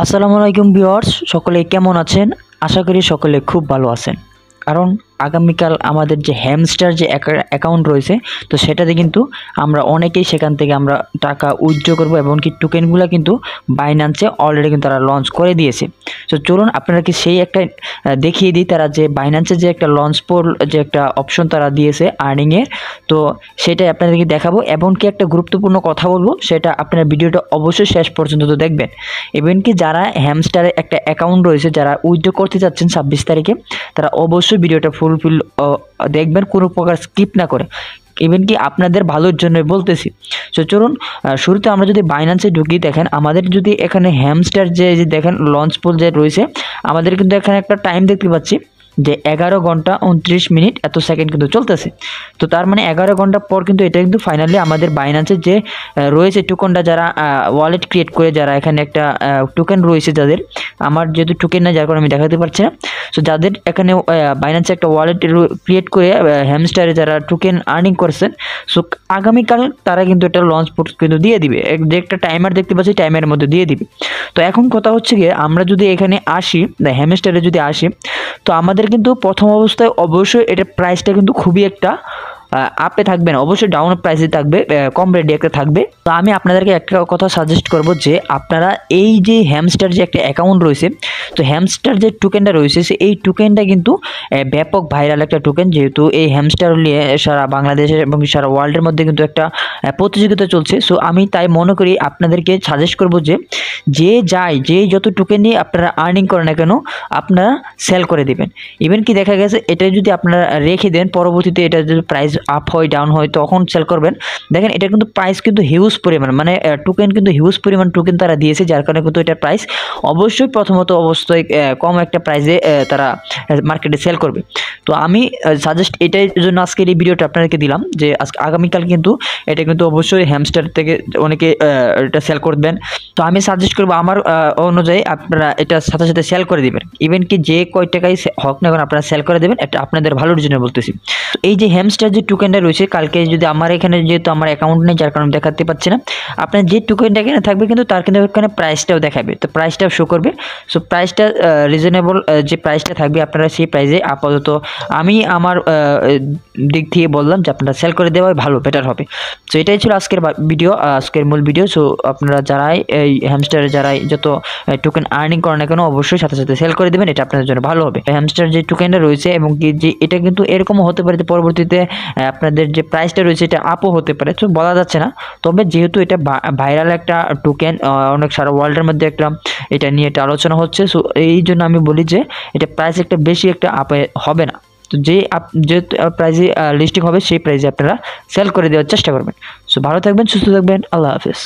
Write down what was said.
আসসালামু আলাইকুম ভিউয়ার্স, সকলে কেমন আছেন? আশা করি সকলে খুব ভালো আছেন। কারণ আগামীকাল আমাদের যে হ্যামস্টার যে অ্যাকাউন্ট রয়েছে, তো সেটাতে কিন্তু আমরা অনেকেই সেখান থেকে আমরা টাকা উইথড্র করবো, এবং কি টোকেনগুলো কিন্তু বাইন্যান্সে অলরেডি কিন্তু তারা লঞ্চ করে দিয়েছে। তো চলুন আপনারা কি সেই একটা দেখিয়ে দিই, তারা যে বাইন্যান্সে যে একটা লঞ্চ পোল যে একটা অপশন তারা দিয়েছে আর্নিংয়ের, তো সেটাই আপনাদেরকে দেখাবো। এবং কি একটা গুরুত্বপূর্ণ কথা বলবো, সেটা আপনার ভিডিওটা অবশ্যই শেষ পর্যন্ত তো দেখবেন। ইভেন কি যারা হ্যামস্টারে একটা অ্যাকাউন্ট রয়েছে, যারা উইথড্র করতে যাচ্ছেন 26 তারিখে, তারা অবশ্যই ভিডিওটা ফুলফিল দেখবেন, কোনো প্রকার স্কিপ না করে। ইভেন কি আপনাদের ভালোর জন্য বলতেছি। তো চলুন শুরুতে আমরা যদি বাইন্যান্সে ঢুকি, দেখেন আমাদের যদি এখানে হ্যামস্টার যে দেখেন লঞ্চ পোল যে রয়েছে, আমাদের কিন্তু এখানে একটা টাইম দেখতে পাচ্ছি যে 11 ঘন্টা 29 মিনিট এত সেকেন্ড কিন্তু চলতেছে। তো তার মানে 11 ঘন্টা পর কিন্তু এটা কিন্তু ফাইনালি আমাদের বাইন্যান্সের যে রয়েছে টোকেনটা, যারা ওয়ালেট ক্রিয়েট করে, যারা এখানে একটা টোকেন রয়েছে যাদের, আমার যেহেতু টোকেন না যার কারণে আমি দেখাতে পারছি না। সো যাদের এখানে বাইন্যান্সে একটা ওয়ালেট ক্রিয়েট করে হ্যামস্টারে যারা টোকেন আর্নিং করছেন, সো আগামীকাল তারা কিন্তু একটা লঞ্চ কিন্তু দিয়ে দিবে, যে একটা টাইমার দেখতে পাচ্ছি টাইমের মধ্যে দিয়ে দিবে। তো এখন কথা হচ্ছে গিয়ে, আমরা যদি এখানে আসি হ্যামস্টারে যদি আসি, তো আমাদের কিন্তু প্রথম অবস্থায় অবশ্যই এটার প্রাইসটা কিন্তু খুবই একটা আপে থাকবে না, অবশ্যই ডাউন প্রাইসে থাকবে, কম রেটে একটা থাকবে। তো আমি আপনাদেরকে একটা কথা সাজেস্ট করব যে আপনারা এই যে হ্যামস্টার যে একটা অ্যাকাউন্ট রয়েছে, তো হ্যামস্টার যে টোকেনটা রয়েছে, এই টোকেনটা কিন্তু ব্যাপক ভাইরাল একটা টোকেন, যেহেতু এই হ্যামস্টার নিয়ে সারা বাংলাদেশের এবং সারা ওয়ার্ল্ডের মধ্যে কিন্তু একটা প্রতিযোগিতা চলছে। সো আমি তাই মনে করি আপনাদেরকে সাজেস্ট করব যে যে যত টোকেন নিয়ে আপনারা আর্নিং করেন না কেন, আপনারা সেল করে দেবেন। ইভেন কি দেখা গেছে এটা যদি আপনারা রেখে দেন, পরবর্তীতে এটা যদি প্রাইস আপ হয় ডাউন হয় তখন সেল করবেন। দেখেন এটা কিন্তু প্রাইস কিন্তু হিউজ পরিমাণ, মানে টোকেন কিন্তু হিউজ পরিমাণ টোকেন তারা দিয়েছে, যার কারণে কিন্তু এটার প্রাইস অবশ্যই প্রথমত অবস্থায় কম একটা প্রাইসে তারা মার্কেটে সেল করবে। তো আমি সাজেস্ট এটাই জন্য আজকের এই ভিডিওটা আপনাদেরকে দিলাম, যে আজকে আগামীকাল কিন্তু এটা কিন্তু অবশ্যই হ্যামস্টার থেকে অনেকে এটা সেল করবেন। তো আমি সাজেস্ট করবো আমার অনুযায়ী আপনারা এটা সাথে সাথে সেল করে দিবেন। ইভেন কি যে কয় টাকায় হোক না কেন আপনারা সেল করে দেবেন, এটা আপনাদের ভালোর জন্য বলতেছি। এই যে হ্যামস্টার যে টোকেনটা রয়েছে, কালকে যদি আমার এখানে, যেহেতু আমার অ্যাকাউন্ট নেই যার কারণে দেখাতে পাচ্ছি না, আপনার যে টোকেনটা এখানে থাকবে কিন্তু তার কিন্তু এখানে প্রাইসটাও দেখাবে, তো প্রাইসটাও শো করবে। সো প্রাইসটা রিজনেবল যে প্রাইসটা থাকবে, আপনারা সেই প্রাইসে আপাতত আমি আমার দিক থেকে বললাম যে আপনারা সেল করে দেওয়া ভালো, বেটার হবে। সো এটাই ছিল আজকের ভিডিও, আজকের মূল ভিডিও। সো আপনারা যারাই এই হ্যামস্টারে যারাই যত টোকেন আর্নিং করেন না কেন, অবশ্যই সাথে সাথে সেল করে দেবেন, এটা আপনাদের জন্য ভালো হবে। হ্যামস্টার যে টোকেনটা রয়েছে, এবং কি যে এটা কিন্তু এরকমও হতে পারে যে পরবর্তীতে আপনাদের যে প্রাইসটা রয়েছে এটা আপও হতে পারে, তো বলা যাচ্ছে না। তবে যেহেতু এটা ভাইরাল একটা টোকেন, অনেক সারা ওয়ার্ল্ডের মধ্যে একটা এটা নিয়ে একটা আলোচনা হচ্ছে, সো এই জন্য আমি বলি যে এটা প্রাইস একটা বেশি একটা আপে হবে না। তো যে প্রাইজে লিস্টিং হবে সেই প্রাইজে আপনারা সেল করে দেওয়ার চেষ্টা করবেন। সো ভালো থাকবেন, সুস্থ থাকবেন, আল্লাহ হাফেজ।